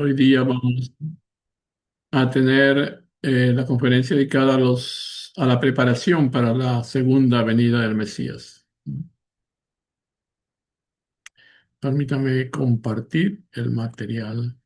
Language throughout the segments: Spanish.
Hoy día vamos a tener la conferencia dedicada a la preparación para la segunda venida del Mesías. Permítame compartir el material.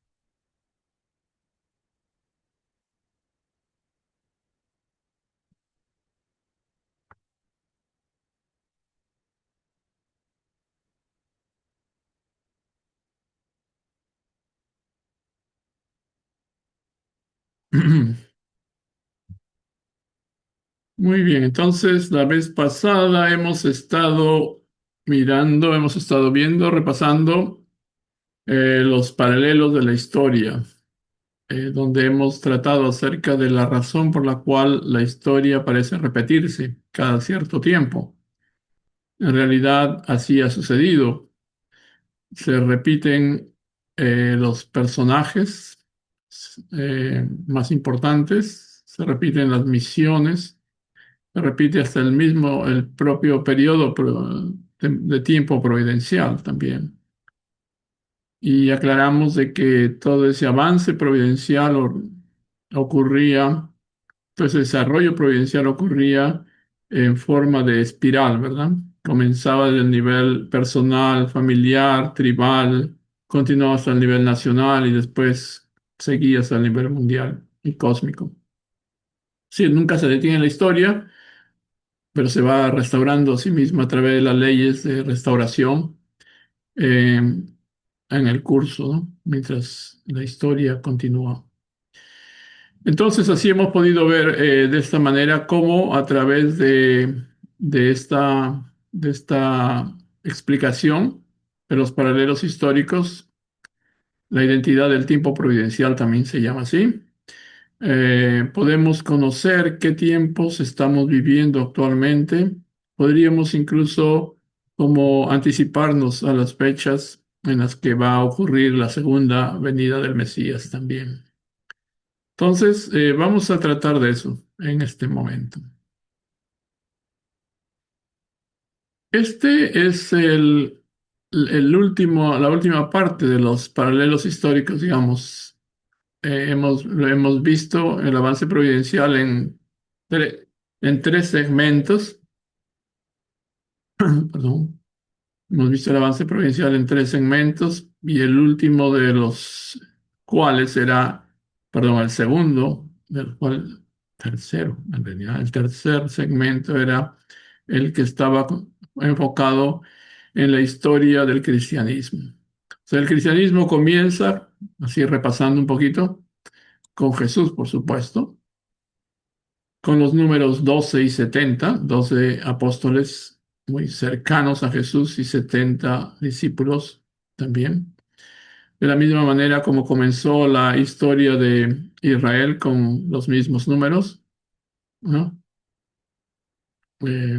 Muy bien, entonces la vez pasada hemos estado mirando, hemos estado viendo, repasando los paralelos de la historia, donde hemos tratado acerca de la razón por la cual la historia parece repetirse cada cierto tiempo. En realidad así ha sucedido. Se repiten los personajes más importantes, se repiten las misiones, se repite hasta el propio periodo de tiempo providencial también. Y aclaramos de que todo ese avance providencial ocurría, todo ese desarrollo providencial ocurría en forma de espiral, ¿verdad? Comenzaba desde el nivel personal, familiar, tribal, continuaba hasta el nivel nacional y después seguía hasta el nivel mundial y cósmico. Sí, nunca se detiene la historia, pero se va restaurando a sí misma a través de las leyes de restauración en el curso, ¿no? Mientras la historia continúa. Entonces, así hemos podido ver de esta manera cómo a través de esta explicación de los paralelos históricos, la identidad del tiempo providencial también se llama así, podemos conocer qué tiempos estamos viviendo actualmente. Podríamos incluso como anticiparnos a las fechas en las que va a ocurrir la segunda venida del Mesías también. Entonces, vamos a tratar de eso en este momento. Este es la última parte de los paralelos históricos, digamos. Lo hemos visto el avance providencial tre- en tres segmentos. Perdón. Hemos visto el avance providencial en tres segmentos y el último de los cuales será, perdón, el segundo, del cual, tercero, en realidad, el tercer segmento era el que estaba enfocado en la historia del cristianismo. O sea, el cristianismo comienza, así repasando un poquito, con Jesús, por supuesto, con los números 12 y 70, 12 apóstoles muy cercanos a Jesús y 70 discípulos también. De la misma manera como comenzó la historia de Israel con los mismos números, ¿no? Eh,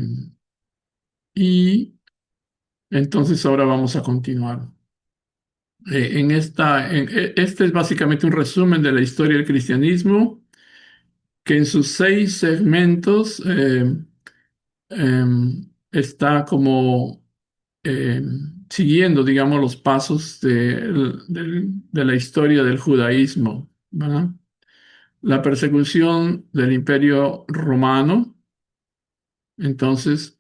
y entonces ahora vamos a continuar. Este es básicamente un resumen de la historia del cristianismo, que en sus seis segmentos está como eh, siguiendo, digamos, los pasos de la historia del judaísmo, ¿verdad? La persecución del Imperio Romano, entonces,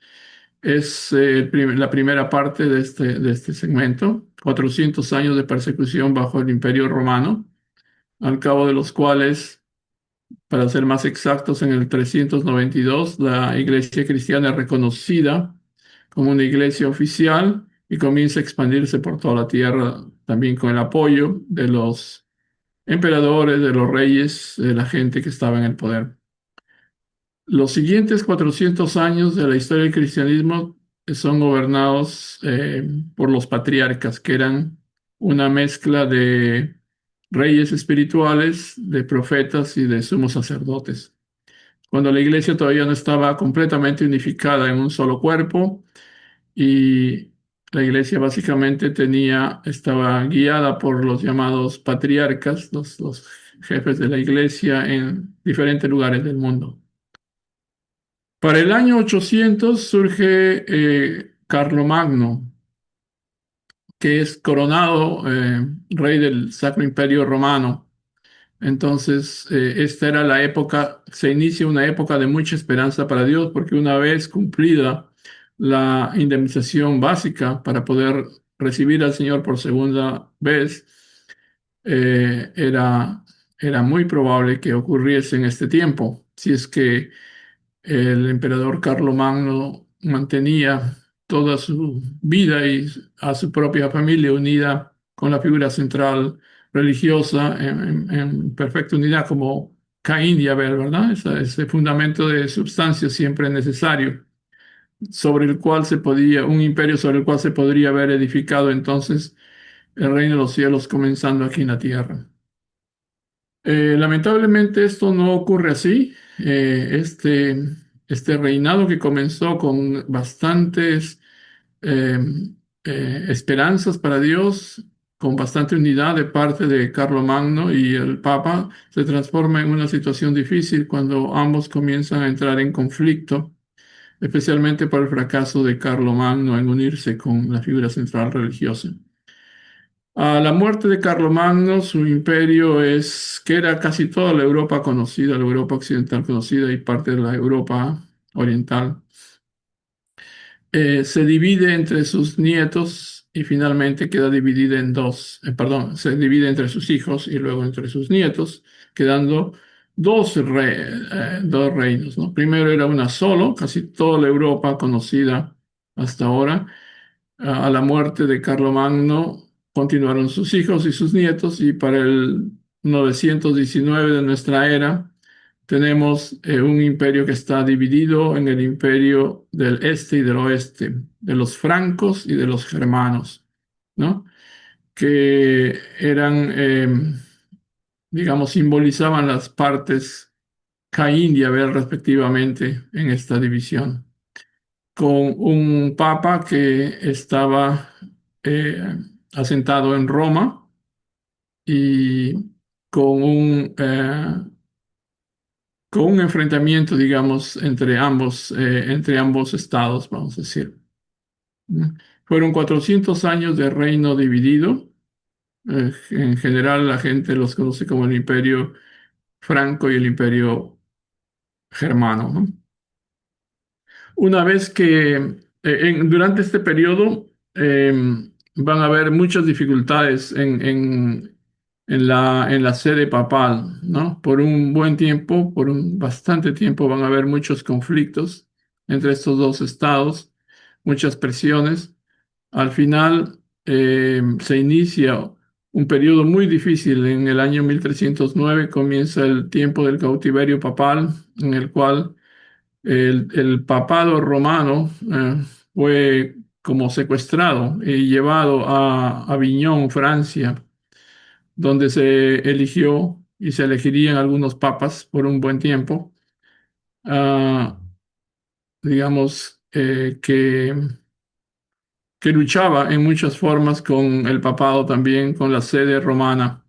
es la primera parte de este segmento, 400 años de persecución bajo el Imperio Romano, al cabo de los cuales, para ser más exactos, en el 392, la iglesia cristiana es reconocida como una iglesia oficial y comienza a expandirse por toda la tierra, también con el apoyo de los emperadores, de los reyes, de la gente que estaba en el poder. Los siguientes 400 años de la historia del cristianismo son gobernados por los patriarcas, que eran una mezcla de reyes espirituales, de profetas y de sumos sacerdotes. Cuando la iglesia todavía no estaba completamente unificada en un solo cuerpo y la iglesia básicamente estaba guiada por los llamados patriarcas, los jefes de la iglesia en diferentes lugares del mundo. Para el año 800 surge Carlomagno. que es coronado rey del Sacro Imperio Romano. Entonces, esta era la época, se inicia una época de mucha esperanza para Dios, porque una vez cumplida la indemnización básica para poder recibir al Señor por segunda vez, eh, era, era muy probable que ocurriese en este tiempo, si es que el emperador Carlomagno mantenía toda su vida y a su propia familia unida con la figura central religiosa en perfecta unidad, como Caín y Abel, ¿verdad? Ese fundamento de sustancia siempre necesario, sobre el cual se podía, un imperio sobre el cual se podría haber edificado entonces el reino de los cielos comenzando aquí en la tierra. Lamentablemente esto no ocurre así. Este reinado que comenzó con bastantes eh, esperanzas para Dios, con bastante unidad de parte de Carlomagno y el Papa, se transforma en una situación difícil cuando ambos comienzan a entrar en conflicto, especialmente por el fracaso de Carlomagno en unirse con la figura central religiosa. A la muerte de Carlomagno, su imperio que era casi toda la Europa conocida, la Europa occidental conocida y parte de la Europa oriental, se divide entre sus nietos y finalmente queda dividida en dos, perdón, se divide entre sus hijos y luego entre sus nietos, quedando dos reinos, ¿no? Primero era una solo, casi toda la Europa conocida hasta ahora. A la muerte de Carlomagno continuaron sus hijos y sus nietos y para el 919 de nuestra era tenemos un imperio que está dividido en el imperio del este y del oeste, de los francos y de los germanos, ¿no? Que eran, digamos, simbolizaban las partes Caín y Abel respectivamente en esta división, con un papa que estaba eh, asentado en Roma y con con un enfrentamiento, digamos, entre ambos estados, vamos a decir. ¿No? Fueron 400 años de reino dividido. En general, la gente los conoce como el Imperio Franco y el Imperio Germano, ¿no? Una vez que durante este periodo van a haber muchas dificultades en la sede papal, ¿no? Por un buen tiempo, por un bastante tiempo, van a haber muchos conflictos entre estos dos estados, muchas presiones. Al final se inicia un periodo muy difícil. En el año 1309 comienza el tiempo del cautiverio papal, en el cual el papado romano fue como secuestrado y llevado a Aviñón, Francia, donde se eligió y se elegirían algunos papas por un buen tiempo. Ah, digamos que luchaba en muchas formas con el papado también, con la sede romana.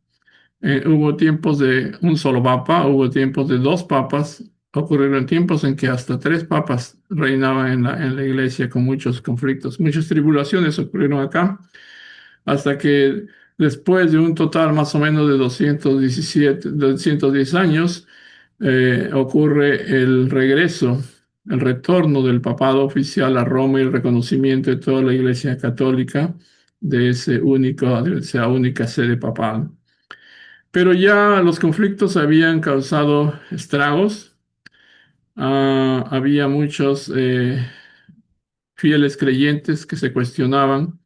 Hubo tiempos de un solo papa, hubo tiempos de dos papas, ocurrieron tiempos en que hasta tres papas reinaban en la iglesia con muchos conflictos, muchas tribulaciones ocurrieron acá, hasta que después de un total más o menos de 210 años, ocurre el regreso, el retorno del papado oficial a Roma y el reconocimiento de toda la iglesia católica de esa única sede papal. Pero ya los conflictos habían causado estragos. Había muchos fieles creyentes que se cuestionaban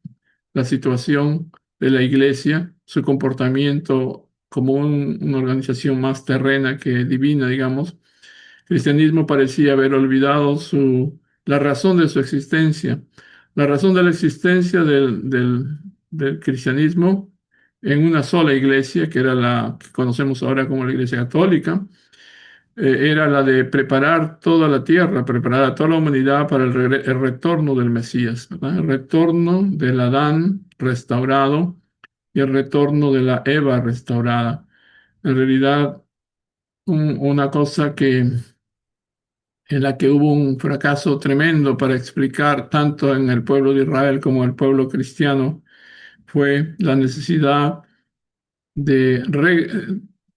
la situación de la iglesia, su comportamiento como una organización más terrena que divina, digamos. El cristianismo parecía haber olvidado la razón de su existencia. La razón de la existencia del cristianismo en una sola iglesia, que era la que conocemos ahora como la Iglesia Católica, era la de preparar toda la tierra, preparar a toda la humanidad para el retorno del Mesías, ¿verdad? El retorno del Adán restaurado y el retorno de la Eva restaurada. En realidad, una cosa en la que hubo un fracaso tremendo para explicar tanto en el pueblo de Israel como en el pueblo cristiano fue de, re-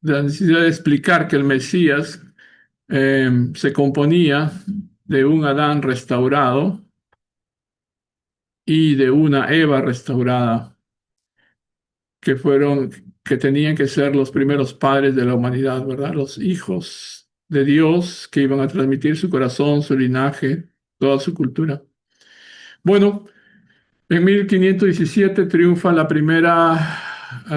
la necesidad de explicar que el Mesías se componía de un Adán restaurado y de una Eva restaurada, que fueron, que tenían que ser los primeros padres de la humanidad, ¿verdad? Los hijos de Dios que iban a transmitir su corazón, su linaje, toda su cultura. Bueno, en 1517 triunfa la primera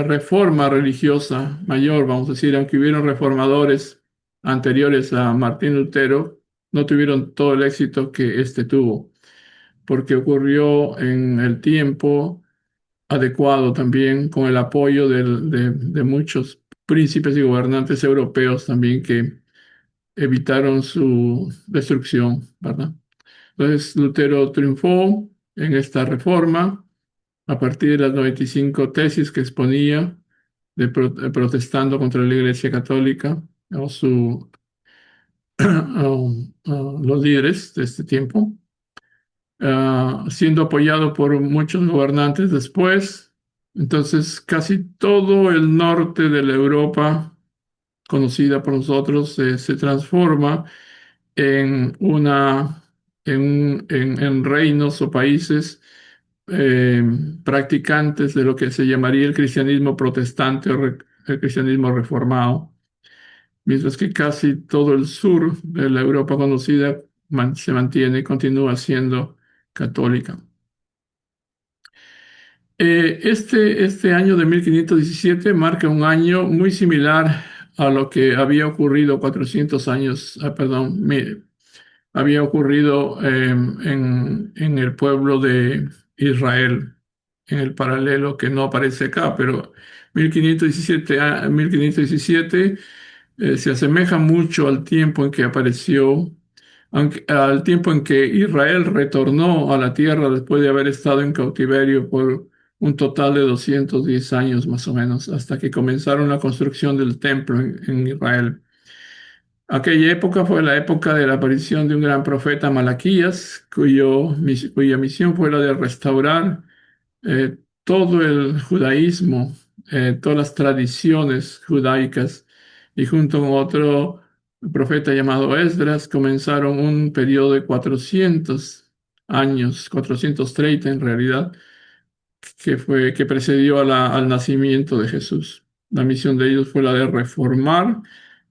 reforma religiosa mayor, vamos a decir, aunque hubieron reformadores anteriores a Martín Lutero, no tuvieron todo el éxito que éste tuvo, porque ocurrió en el tiempo adecuado también, con el apoyo de muchos príncipes y gobernantes europeos también que evitaron su destrucción, ¿verdad? Entonces Lutero triunfó en esta reforma a partir de las 95 tesis que exponía protestando contra la Iglesia Católica o los líderes de este tiempo, siendo apoyado por muchos gobernantes después. Entonces, casi todo el norte de la Europa, conocida por nosotros, se transforma en en reinos o países eh, practicantes de lo que se llamaría el cristianismo protestante o el cristianismo reformado, mientras que casi todo el sur de la Europa conocida se mantiene y continúa siendo católica. Este año de 1517 marca un año muy similar a lo que había ocurrido 400 años, perdón, había ocurrido en el pueblo de Israel, en el paralelo que no aparece acá, pero 1517 se asemeja mucho al tiempo en que apareció, al tiempo en que Israel retornó a la tierra después de haber estado en cautiverio por un total de 210 años más o menos, hasta que comenzaron la construcción del templo en Israel. Aquella época fue la época de la aparición de un gran profeta Malaquías, cuya misión fue la de restaurar todo el judaísmo, todas las tradiciones judaicas, y junto con otro profeta llamado Esdras comenzaron un periodo de 400 años, 430 en realidad, que precedió al nacimiento de Jesús. La misión de ellos fue la de reformar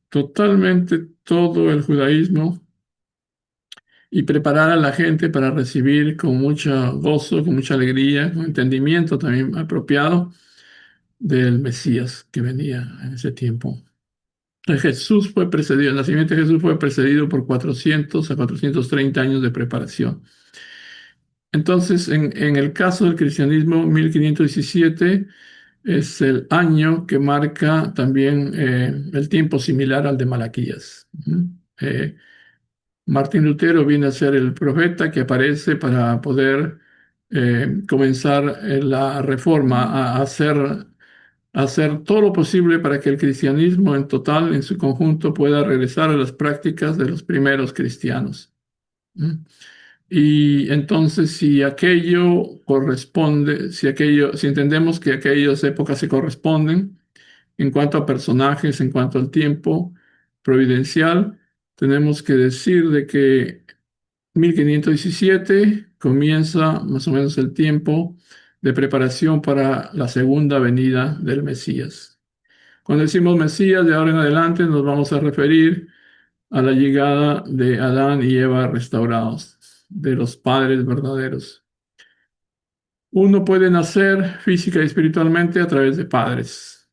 totalmente todo el judaísmo y preparar a la gente para recibir con mucho gozo, con mucha alegría, con entendimiento también apropiado del Mesías que venía en ese tiempo. El nacimiento de Jesús fue precedido por 400 a 430 años de preparación. Entonces, en el caso del cristianismo, 1517 es el año que marca también el tiempo similar al de Malaquías. Eh, Martín Lutero viene a ser el profeta que aparece para poder comenzar la reforma, a hacer todo lo posible para que el cristianismo en total, en su conjunto, pueda regresar a las prácticas de los primeros cristianos. ¿Mm? Y entonces, si aquello corresponde, si entendemos que aquellas épocas se corresponden en cuanto a personajes, en cuanto al tiempo providencial, tenemos que decir de que 1517 comienza más o menos el tiempo de preparación para la segunda venida del Mesías. Cuando decimos Mesías, de ahora en adelante nos vamos a referir a la llegada de Adán y Eva restaurados, de los padres verdaderos. Uno puede nacer física y espiritualmente a través de padres.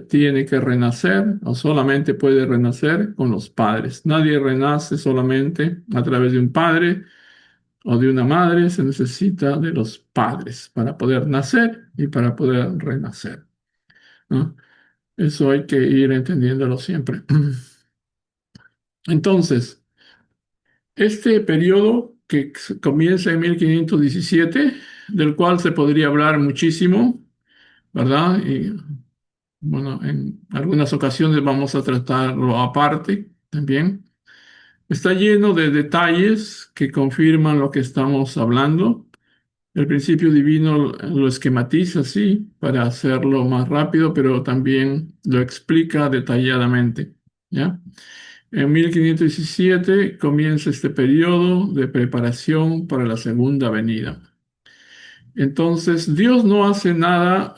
Tiene que renacer o solamente puede renacer con los padres. Nadie renace solamente a través de un padre o de una madre, se necesita de los padres para poder nacer y para poder renacer, ¿no? Eso hay que ir entendiéndolo siempre. Entonces, este periodo que comienza en 1517, del cual se podría hablar muchísimo, ¿verdad? Y bueno, en algunas ocasiones vamos a tratarlo aparte también. Está lleno de detalles que confirman lo que estamos hablando. El principio divino lo esquematiza, sí, para hacerlo más rápido, pero también lo explica detalladamente, ¿ya? En 1517 comienza este periodo de preparación para la segunda venida. Entonces, Dios no hace nada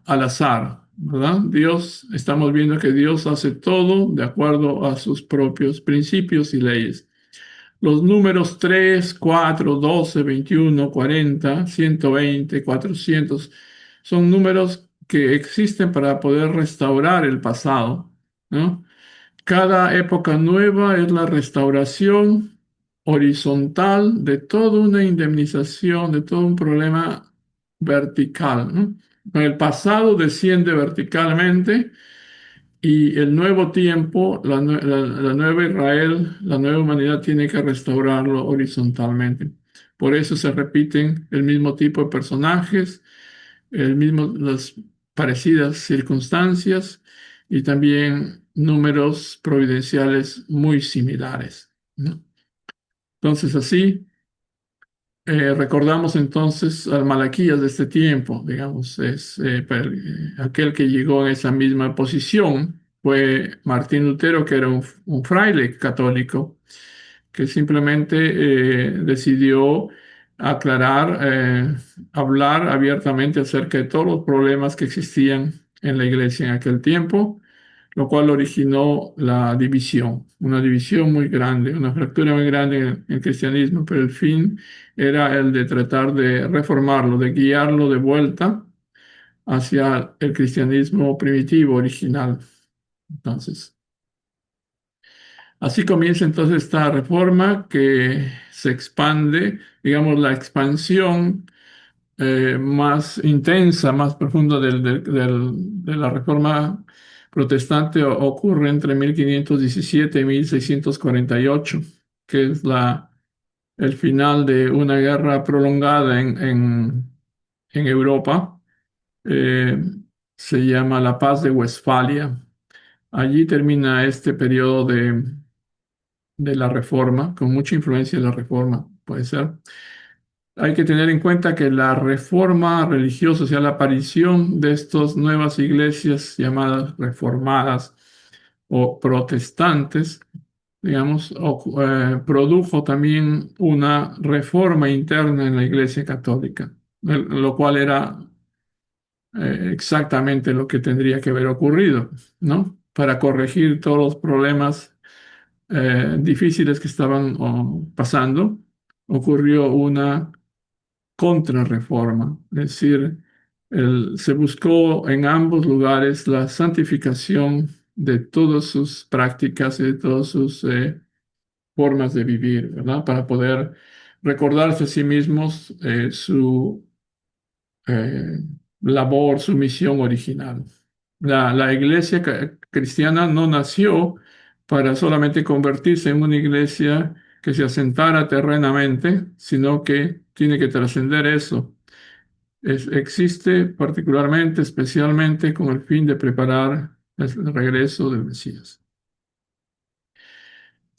al azar, ¿verdad? Estamos viendo que Dios hace todo de acuerdo a sus propios principios y leyes. Los números 3, 4, 12, 21, 40, 120, 400 son números que existen para poder restaurar el pasado, ¿no? Cada época nueva es la restauración horizontal de toda una indemnización, de todo un problema vertical, ¿no? El pasado desciende verticalmente y el nuevo tiempo, la nueva Israel, la nueva humanidad tiene que restaurarlo horizontalmente. Por eso se repiten el mismo tipo de personajes, las parecidas circunstancias y también números providenciales muy similares, ¿no? Entonces, así recordamos entonces al Malaquías de este tiempo, digamos, aquel que llegó en esa misma posición fue Martín Lutero, que era un fraile católico, que simplemente decidió aclarar, hablar abiertamente acerca de todos los problemas que existían en la iglesia en aquel tiempo, lo cual originó la división, una división muy grande, una fractura muy grande en el cristianismo, pero el fin era el de tratar de reformarlo, de guiarlo de vuelta hacia el cristianismo primitivo, original. Entonces, así comienza entonces esta reforma que se expande, digamos, la expansión más intensa, más profunda de la reforma protestante ocurre entre 1517 y 1648, que es el final de una guerra prolongada en Europa. Eh, Se llama la Paz de Westfalia. Allí termina este periodo de la reforma, con mucha influencia de la reforma, puede ser. Hay que tener en cuenta que la reforma religiosa, o sea, la aparición de estas nuevas iglesias llamadas reformadas o protestantes, digamos, produjo también una reforma interna en la Iglesia Católica, lo cual era exactamente lo que tendría que haber ocurrido, ¿no? Para corregir todos los problemas difíciles que estaban pasando, ocurrió una contrarreforma, es decir, se buscó en ambos lugares la santificación de todas sus prácticas y de todas sus formas de vivir, ¿verdad? Para poder recordarse a sí mismos su eh, labor, su misión original. La iglesia cristiana no nació para solamente convertirse en una iglesia que se asentara terrenamente, sino que tiene que trascender eso. Existe particularmente, especialmente con el fin de preparar el regreso del Mesías.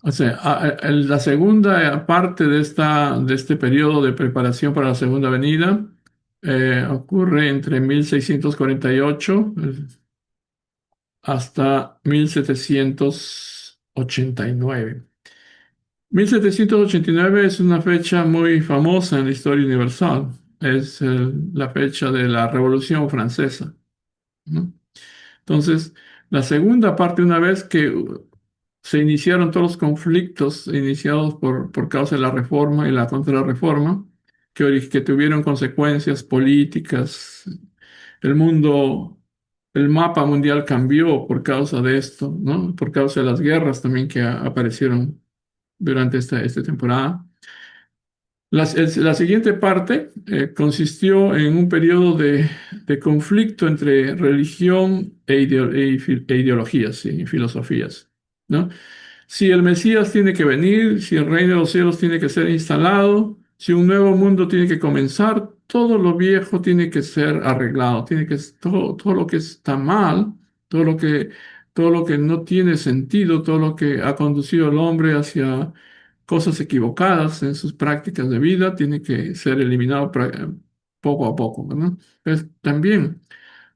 O sea, la segunda parte de este periodo de preparación para la segunda venida ocurre entre 1648 hasta 1789. 1789 es una fecha muy famosa en la historia universal. Es la fecha de la Revolución Francesa, ¿no? Entonces, la segunda parte, una vez que se iniciaron todos los conflictos iniciados por causa de la reforma y la contrarreforma, que tuvieron consecuencias políticas, el mundo, el mapa mundial cambió por causa de esto, ¿no? Por causa de las guerras también que aparecieron durante esta temporada. La siguiente parte consistió en un periodo de conflicto entre religión e ideologías, sí, y filosofías, ¿no? Si el Mesías tiene que venir, si el reino de los cielos tiene que ser instalado, si un nuevo mundo tiene que comenzar, todo lo viejo tiene que ser arreglado, todo lo que está mal, todo lo que no tiene sentido, todo lo que ha conducido al hombre hacia cosas equivocadas en sus prácticas de vida, tiene que ser eliminado poco a poco, ¿verdad? También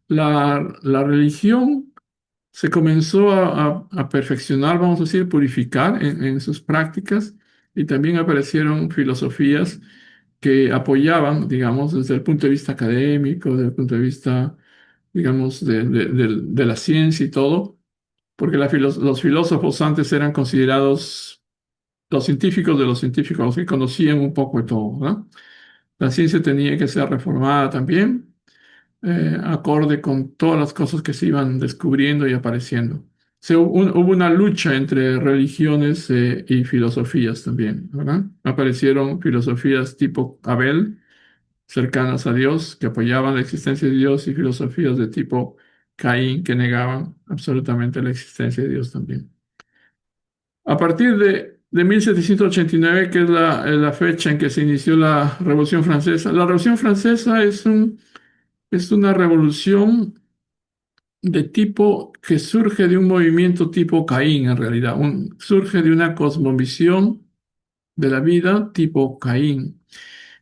la religión se comenzó a perfeccionar, vamos a decir, purificar en sus prácticas y también aparecieron filosofías que apoyaban, digamos, desde el punto de vista académico, desde el punto de vista, digamos, de la ciencia y todo, porque los filósofos antes eran considerados los científicos de los científicos, los que conocían un poco de todo, ¿no? La ciencia tenía que ser reformada también, acorde con todas las cosas que se iban descubriendo y apareciendo. Hubo una lucha entre religiones, y filosofías también, ¿verdad? Aparecieron filosofías tipo Abel, cercanas a Dios, que apoyaban la existencia de Dios, y filosofías de tipo Caín, que negaban absolutamente la existencia de Dios también. A partir de 1789, que es la fecha en que se inició la Revolución Francesa es una revolución de tipo que surge de un movimiento tipo Caín, en realidad. Surge de una cosmovisión de la vida tipo Caín.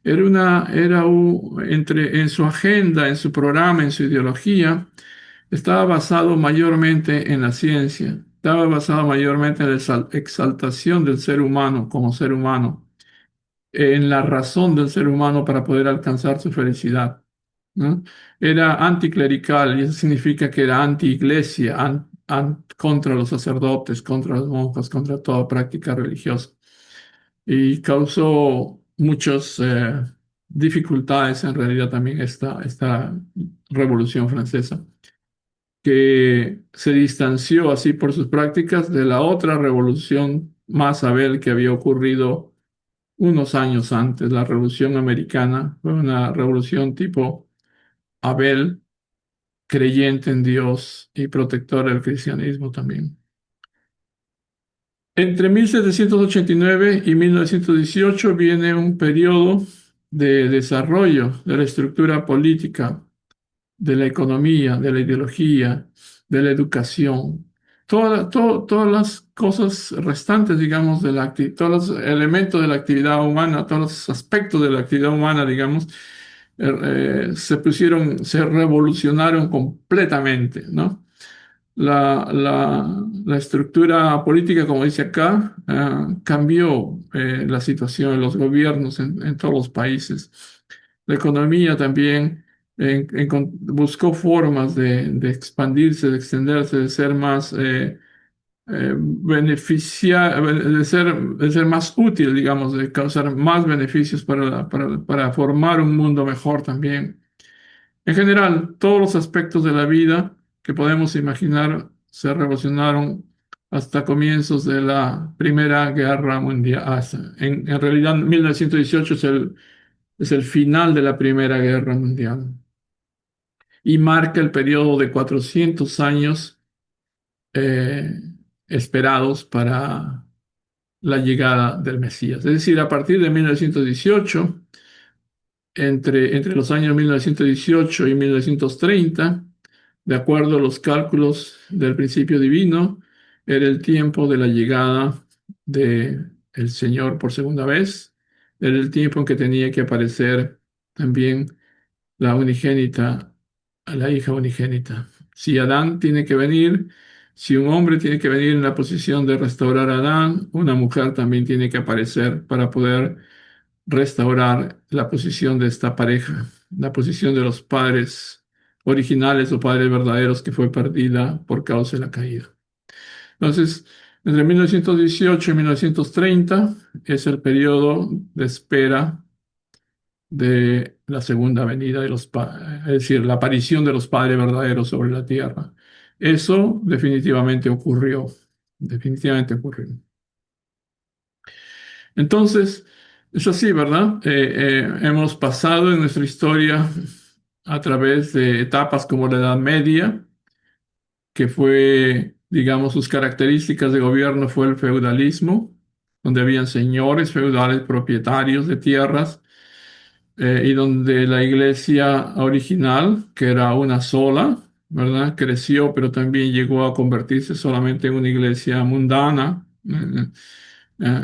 En su agenda, en su programa, en su ideología, estaba basado mayormente en la ciencia, estaba basado mayormente en la exaltación del ser humano como ser humano, en la razón del ser humano para poder alcanzar su felicidad, ¿no? Era anticlerical y eso significa que era anti-iglesia, contra los sacerdotes, contra las monjas, contra toda práctica religiosa. Y causó muchas dificultades en realidad también esta Revolución Francesa, que se distanció así por sus prácticas de la otra revolución más Abel que había ocurrido unos años antes. La Revolución Americana fue una revolución tipo Abel, creyente en Dios y protector del cristianismo también. Entre 1789 y 1918 viene un periodo de desarrollo de la estructura política, de la economía, de la ideología, de la educación. Todas las cosas restantes, digamos, todos los elementos de la actividad humana, todos los aspectos de la actividad humana, digamos, se revolucionaron completamente, ¿no? La estructura política, como dice acá, cambió la situación en los gobiernos en todos los países. La economía también buscó formas de expandirse, de extenderse, de ser más de ser más útil, digamos, de causar más beneficios para formar un mundo mejor también. En general, todos los aspectos de la vida que podemos imaginar se revolucionaron hasta comienzos de la Primera Guerra Mundial. En realidad, 1918 es el final de la Primera Guerra Mundial y marca el periodo de 400 años eh, esperados para la llegada del Mesías. Es decir, a partir de 1918, entre los años 1918 y 1930, de acuerdo a los cálculos del principio divino, era el tiempo de la llegada de el Señor por segunda vez. Era el tiempo en que tenía que aparecer también la unigénita, a la hija unigénita. Si Adán tiene que venir, si un hombre tiene que venir en la posición de restaurar a Adán, una mujer también tiene que aparecer para poder restaurar la posición de esta pareja, la posición de los padres originales o padres verdaderos que fue perdida por causa de la caída. Entonces, entre 1918 y 1930 es el periodo de espera de la segunda venida de es decir, la aparición de los padres verdaderos sobre la tierra. Eso definitivamente ocurrió. Entonces, es así, ¿verdad? Hemos pasado en nuestra historia a través de etapas como la Edad Media, que fue, digamos, sus características de gobierno fue el feudalismo, donde habían señores feudales propietarios de tierras, y donde la iglesia original, que era una sola, ¿verdad? Creció, pero también llegó a convertirse solamente en una iglesia mundana.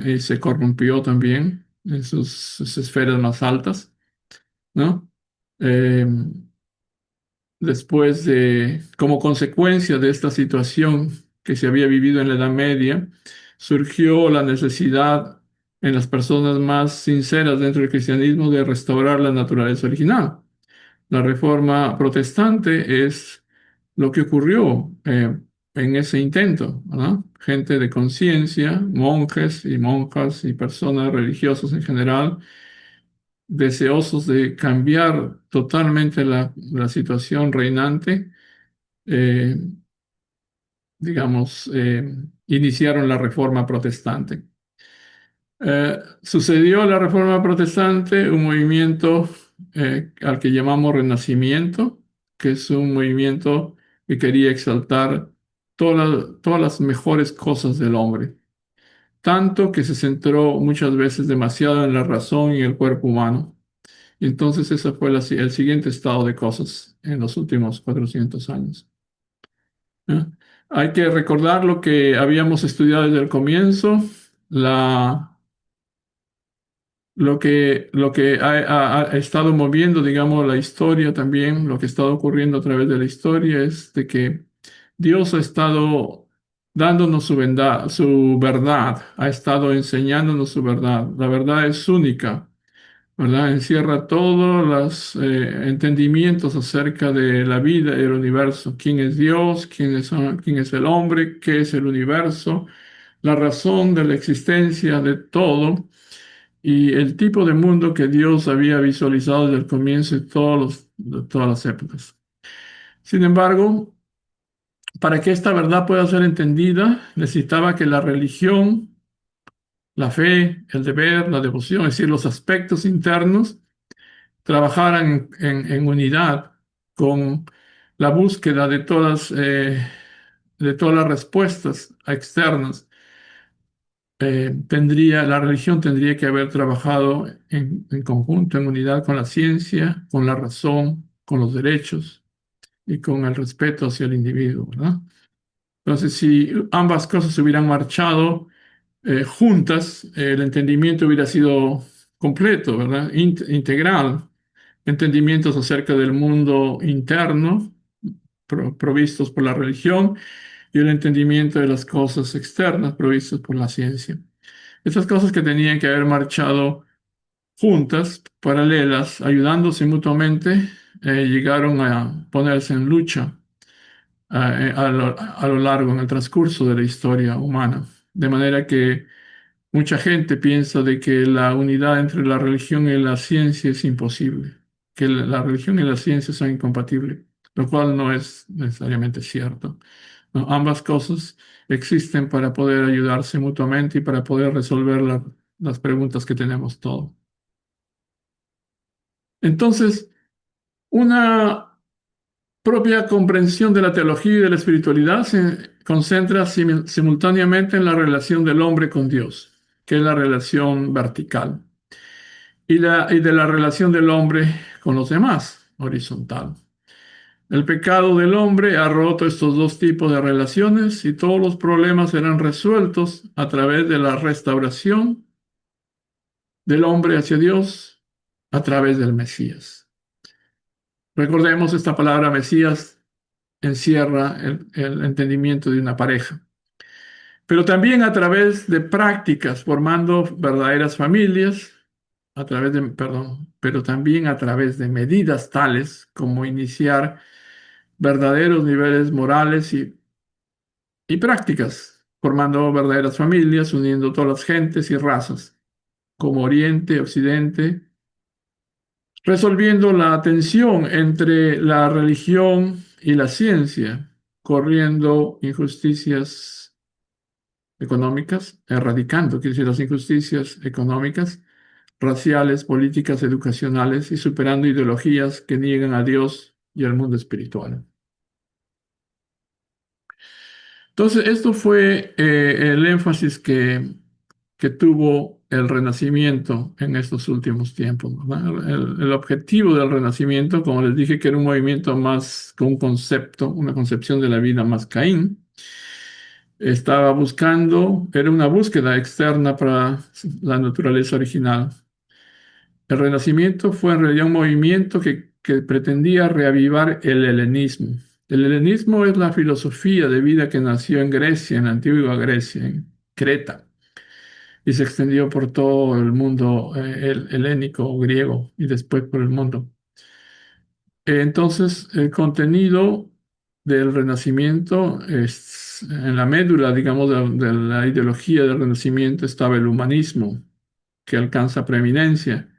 y se corrompió también en sus esferas más altas, ¿no? Eh, Después como consecuencia de esta situación que se había vivido en la Edad Media, surgió la necesidad en las personas más sinceras dentro del cristianismo de restaurar la naturaleza original. La reforma protestante es lo que ocurrió en ese intento, ¿no? Gente de conciencia, monjes y monjas y personas religiosas en general, deseosos de cambiar totalmente la situación reinante, eh, digamos, iniciaron la reforma protestante. Sucedió la reforma protestante, un movimiento al que llamamos Renacimiento, que es un movimiento que quería exaltar todas las mejores cosas del hombre, tanto que se centró muchas veces demasiado en la razón y el cuerpo humano. Y entonces ese fue el siguiente estado de cosas en los últimos 400 años. ¿Eh? Hay que recordar lo que habíamos estudiado desde el comienzo, la lo que ha estado moviendo, digamos, la historia también, lo que ha estado ocurriendo a través de la historia es de que Dios ha estado dándonos su verdad, ha estado enseñándonos su verdad. La verdad es única, ¿verdad? Encierra todos los entendimientos acerca de la vida y el universo. ¿Quién es Dios? ¿Quién es el hombre? ¿Qué es el universo? La razón de la existencia de todo y el tipo de mundo que Dios había visualizado desde el comienzo de todas las épocas. Sin embargo, para que esta verdad pueda ser entendida, necesitaba que la religión, la fe, el deber, la devoción, es decir, los aspectos internos, trabajaran en unidad con la búsqueda de todas las respuestas externas. La religión tendría que haber trabajado en conjunto, en unidad con la ciencia, con la razón, con los derechos y con el respeto hacia el individuo, ¿verdad? Entonces, si ambas cosas se hubieran marchado juntas, el entendimiento hubiera sido completo, ¿verdad? Integral. Entendimientos acerca del mundo interno, provistos por la religión, y el entendimiento de las cosas externas, provistos por la ciencia. Estas cosas que tenían que haber marchado juntas, paralelas, ayudándose mutuamente, llegaron a ponerse en lucha a lo largo, en el transcurso de la historia humana. De manera que mucha gente piensa de que la unidad entre la religión y la ciencia es imposible, que la religión y la ciencia son incompatibles, lo cual no es necesariamente cierto. ¿No? Ambas cosas existen para poder ayudarse mutuamente y para poder resolver las preguntas que tenemos todos. Entonces, una propia comprensión de la teología y de la espiritualidad se concentra simultáneamente en la relación del hombre con Dios, que es la relación vertical, y de la relación del hombre con los demás, horizontal. El pecado del hombre ha roto estos dos tipos de relaciones y todos los problemas serán resueltos a través de la restauración del hombre hacia Dios a través del Mesías. Recordemos, esta palabra Mesías encierra el entendimiento de una pareja, pero también a través de prácticas, formando verdaderas familias, pero también a través de medidas tales como iniciar verdaderos niveles morales y prácticas, formando verdaderas familias, uniendo todas las gentes y razas, como Oriente, Occidente, resolviendo la tensión entre la religión y la ciencia, corriendo injusticias económicas, erradicando, quiere decir, las injusticias económicas, raciales, políticas, educacionales y superando ideologías que niegan a Dios y al mundo espiritual. Entonces, esto fue el énfasis que tuvo el Renacimiento en estos últimos tiempos, ¿verdad? El objetivo del Renacimiento, como les dije, que era un movimiento más con un concepto, una concepción de la vida más Caín, Estaba buscando, era una búsqueda externa para la naturaleza original. El Renacimiento fue en realidad un movimiento que pretendía reavivar el helenismo. El helenismo es la filosofía de vida que nació en Grecia, en la antigua Grecia, en Creta, y se extendió por todo el mundo el helénico o griego y después por el mundo. Entonces, el contenido del Renacimiento es en la médula, digamos, de la ideología del Renacimiento estaba el humanismo, que alcanza preeminencia.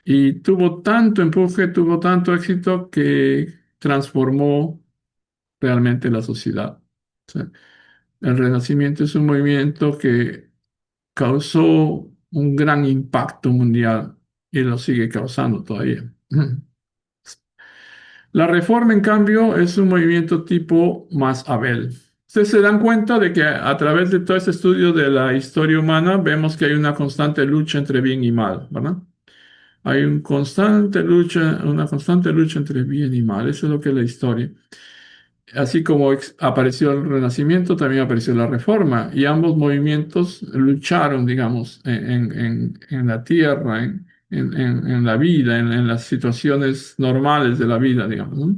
Y tuvo tanto empuje, tuvo tanto éxito que transformó realmente la sociedad. O sea, el Renacimiento es un movimiento que causó un gran impacto mundial y lo sigue causando todavía. La Reforma, en cambio, es un movimiento tipo más Abel. Ustedes se dan cuenta de que a través de todo este estudio de la historia humana vemos que hay una constante lucha entre bien y mal, ¿verdad? Hay una constante lucha entre bien y mal. Eso es lo que es la historia. Así como apareció el Renacimiento, también apareció la Reforma. Y ambos movimientos lucharon, digamos, en la tierra, en la vida, en las situaciones normales de la vida, digamos, ¿no?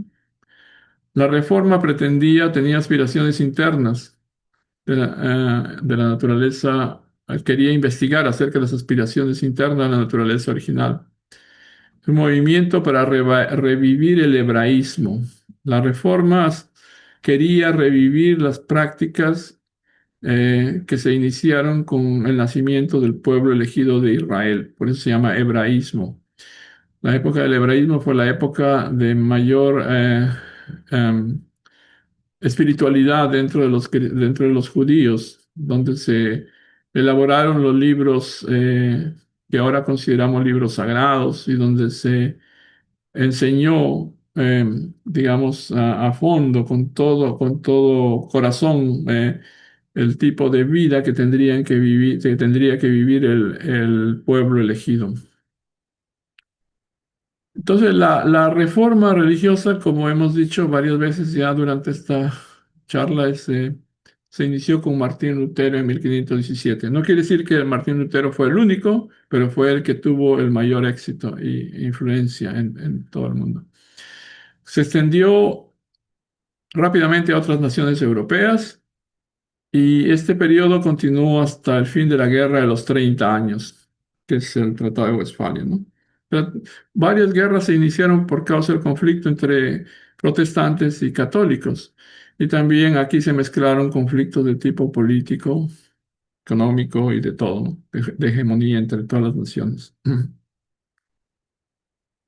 La Reforma tenía aspiraciones internas de la naturaleza, quería investigar acerca de las aspiraciones internas de la naturaleza original. Un movimiento para revivir el hebraísmo. La Reforma quería revivir las prácticas que se iniciaron con el nacimiento del pueblo elegido de Israel. Por eso se llama hebraísmo. La época del hebraísmo fue la época de mayor em, espiritualidad dentro de los judíos, donde se elaboraron los libros que ahora consideramos libros sagrados y donde se enseñó, digamos, a fondo, con todo corazón, el tipo de vida que tendría que vivir el pueblo elegido. Entonces, la reforma religiosa, como hemos dicho varias veces ya durante esta charla, se inició con Martín Lutero en 1517. No quiere decir que Martín Lutero fue el único, pero fue el que tuvo el mayor éxito e influencia en todo el mundo. Se extendió rápidamente a otras naciones europeas y este periodo continuó hasta el fin de la Guerra de los 30 años, que es el Tratado de Westfalia, ¿no? Pero varias guerras se iniciaron por causa del conflicto entre protestantes y católicos. Y también aquí se mezclaron conflictos de tipo político, económico y de todo, ¿no? De hegemonía entre todas las naciones.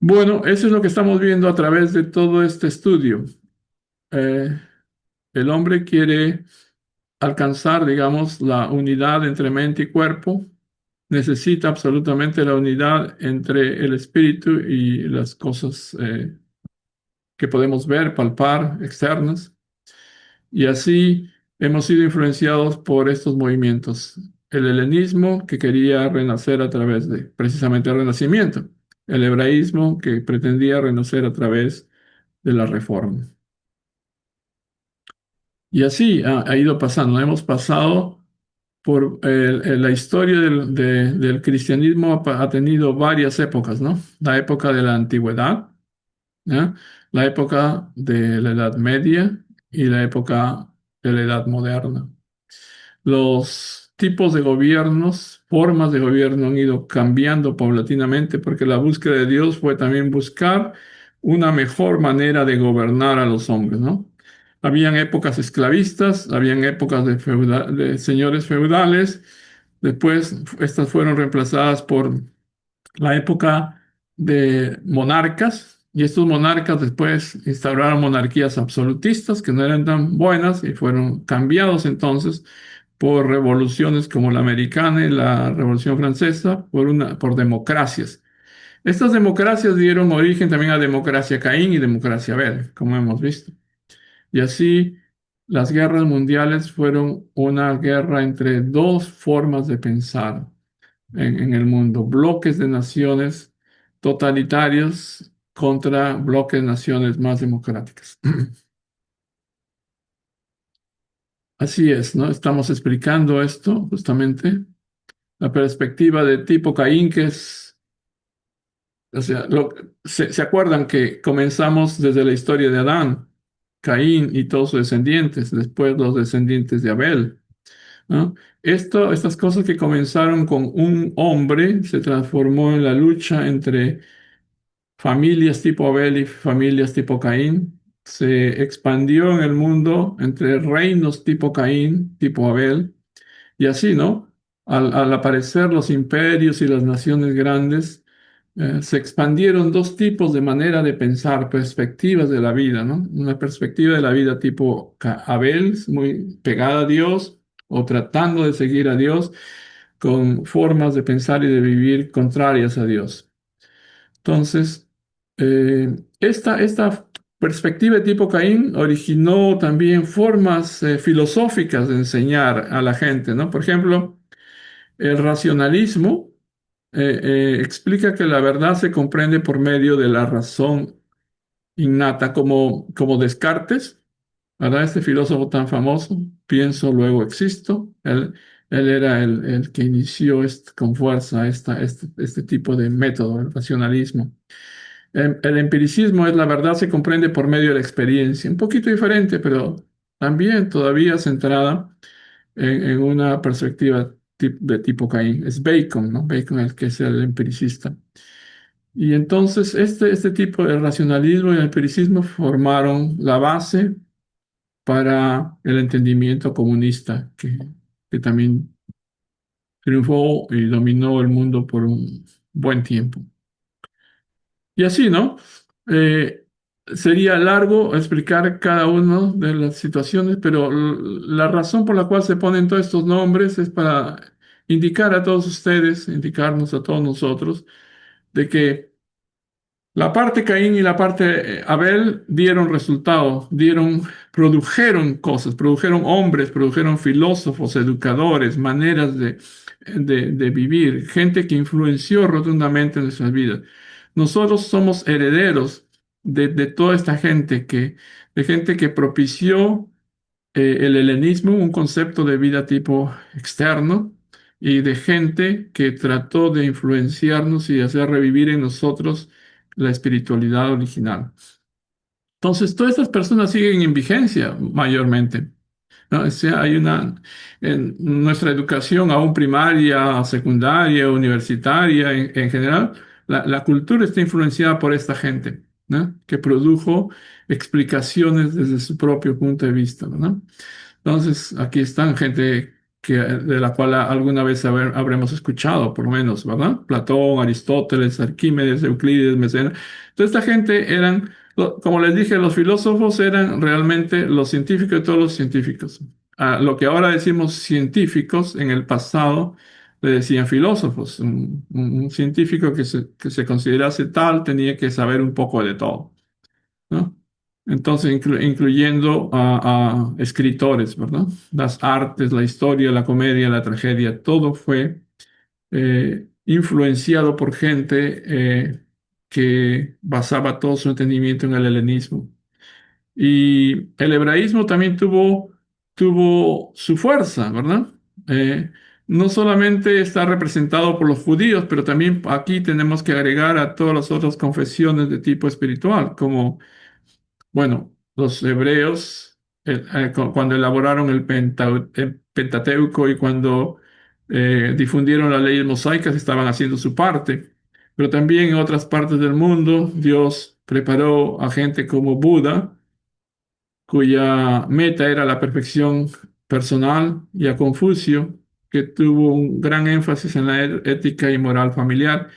Bueno, eso es lo que estamos viendo a través de todo este estudio. Eh, el hombre quiere alcanzar, digamos, la unidad entre mente y cuerpo, necesita absolutamente la unidad entre el espíritu y las cosas que podemos ver, palpar, externas. Y así hemos sido influenciados por estos movimientos. El helenismo, que quería renacer a través de precisamente el Renacimiento. El hebraísmo, que pretendía renacer a través de la Reforma. Y así ha ido pasando. Hemos pasado por la historia del cristianismo ha tenido varias épocas, ¿no? La época de la antigüedad, ¿ya? La época de la Edad Media y la época de la Edad Moderna. Los tipos de gobiernos, formas de gobierno han ido cambiando paulatinamente porque la búsqueda de Dios fue también buscar una mejor manera de gobernar a los hombres, ¿no? Habían épocas esclavistas, habían épocas de señores feudales, después estas fueron reemplazadas por la época de monarcas, y estos monarcas después instauraron monarquías absolutistas que no eran tan buenas y fueron cambiados entonces por revoluciones como la americana y la Revolución Francesa, por democracias. Estas democracias dieron origen también a democracia Caín y democracia Abel, como hemos visto. Y así las guerras mundiales fueron una guerra entre dos formas de pensar en el mundo, bloques de naciones totalitarios contra bloques de naciones más democráticas. Así es, ¿no? Estamos explicando esto justamente, la perspectiva de tipo Caín, que es, o sea, se acuerdan que comenzamos desde la historia de Adán, Caín y todos sus descendientes, después los descendientes de Abel, ¿no? Estas cosas que comenzaron con un hombre se transformó en la lucha entre familias tipo Abel y familias tipo Caín. Se expandió en el mundo entre reinos tipo Caín, tipo Abel, y así, ¿no? Al aparecer los imperios y las naciones grandes, se expandieron dos tipos de manera de pensar, perspectivas de la vida, ¿no? Una perspectiva de la vida tipo Abel, muy pegada a Dios, o tratando de seguir a Dios, con formas de pensar y de vivir contrarias a Dios. Entonces, esta perspectiva de tipo Caín originó también formas filosóficas de enseñar a la gente, ¿no? Por ejemplo, el racionalismo explica que la verdad se comprende por medio de la razón innata, como Descartes, ¿verdad? Este filósofo tan famoso, pienso, luego existo. Él era el que inició con fuerza este tipo de método, el racionalismo. El empiricismo es la verdad se comprende por medio de la experiencia, un poquito diferente, pero también todavía centrada en una perspectiva de tipo Caín. Es Bacon, ¿no? Bacon el que es el empiricista. Y entonces este tipo de racionalismo y el empiricismo formaron la base para el entendimiento comunista que también triunfó y dominó el mundo por un buen tiempo. Y así, ¿no? Eh, Sería largo explicar cada una de las situaciones, pero la razón por la cual se ponen todos estos nombres es para indicar a todos ustedes, indicarnos a todos nosotros, de que la parte Caín y la parte Abel dieron resultados, produjeron cosas, produjeron hombres, produjeron filósofos, educadores, maneras de vivir, gente que influenció rotundamente en nuestras vidas. Nosotros somos herederos de toda esta de gente que propició el helenismo, un concepto de vida tipo externo, y de gente que trató de influenciarnos y hacer revivir en nosotros la espiritualidad original. Entonces, todas estas personas siguen en vigencia mayormente, ¿no? O sea, en nuestra educación, aún primaria, secundaria, universitaria, en general, la cultura está influenciada por esta gente, ¿no? Que produjo explicaciones desde su propio punto de vista, ¿no? Entonces, aquí están gente de la cual alguna vez habremos escuchado, por lo menos, ¿verdad? Platón, Aristóteles, Arquímedes, Euclides, Mesena. Toda esta gente eran, como les dije, los filósofos eran realmente los científicos de todos los científicos. A lo que ahora decimos científicos, en el pasado le decían filósofos. Un científico que se considerase tal tenía que saber un poco de todo, ¿no? Entonces, incluyendo a escritores, ¿verdad? Las artes, la historia, la comedia, la tragedia, todo fue influenciado por gente que basaba todo su entendimiento en el helenismo. Y el hebraísmo también tuvo su fuerza, ¿verdad? Eh, no solamente está representado por los judíos, pero también aquí tenemos que agregar a todas las otras confesiones de tipo espiritual, como bueno, los hebreos, cuando elaboraron el Pentateuco y cuando difundieron las leyes mosaicas, estaban haciendo su parte. Pero también en otras partes del mundo, Dios preparó a gente como Buda, cuya meta era la perfección personal, y a Confucio, que tuvo un gran énfasis en la ética y moral familiar.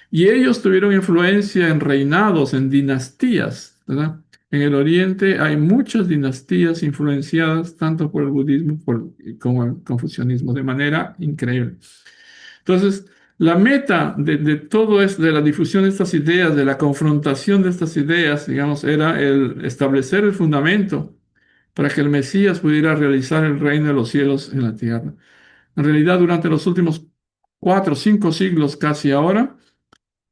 Y ellos tuvieron influencia en reinados, en dinastías, ¿verdad? En el Oriente hay muchas dinastías influenciadas tanto por el budismo como el confucianismo, de manera increíble. Entonces, la meta de todo esto, de la difusión de estas ideas, de la confrontación de estas ideas, digamos, era el establecer el fundamento para que el Mesías pudiera realizar el reino de los cielos en la tierra. En realidad, durante los últimos 4 o 5 siglos casi ahora,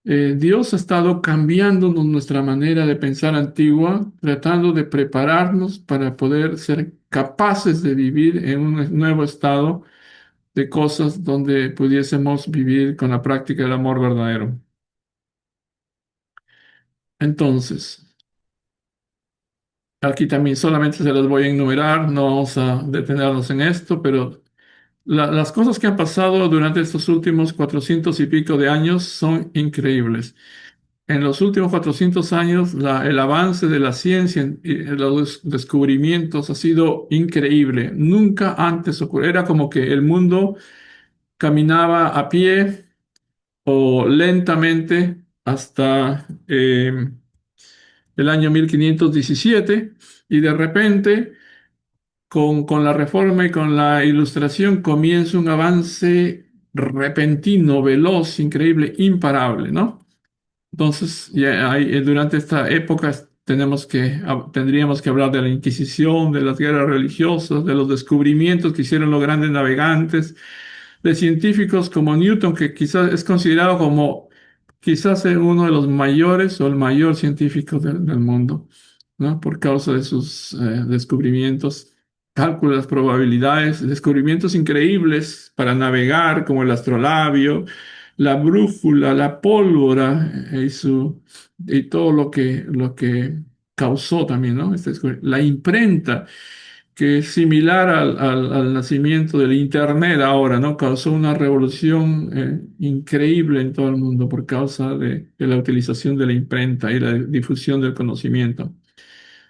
Dios ha estado cambiando nuestra manera de pensar antigua, tratando de prepararnos para poder ser capaces de vivir en un nuevo estado de cosas donde pudiésemos vivir con la práctica del amor verdadero. Entonces, aquí también solamente se las voy a enumerar, no vamos a detenernos en esto, pero las cosas que han pasado durante estos últimos 400 y pico de años son increíbles. En los últimos 400 años, el avance de la ciencia y los descubrimientos ha sido increíble. Nunca antes ocurrió. Era como que el mundo caminaba a pie o lentamente hasta el año 1517 y de repente, con la reforma y con la ilustración, comienza un avance repentino, veloz, increíble, imparable, ¿no? Entonces, durante esta época tendríamos que hablar de la Inquisición, de las guerras religiosas, de los descubrimientos que hicieron los grandes navegantes, de científicos como Newton, que quizás es considerado como quizás uno de los mayores o el mayor científico del mundo, ¿no? Por causa de sus descubrimientos, cálculo de las probabilidades, descubrimientos increíbles para navegar, como el astrolabio, la brújula, la pólvora y todo lo que causó también, ¿no? La imprenta, que es similar al nacimiento del Internet ahora, ¿no? Causó una revolución increíble en todo el mundo por causa de la utilización de la imprenta y la difusión del conocimiento,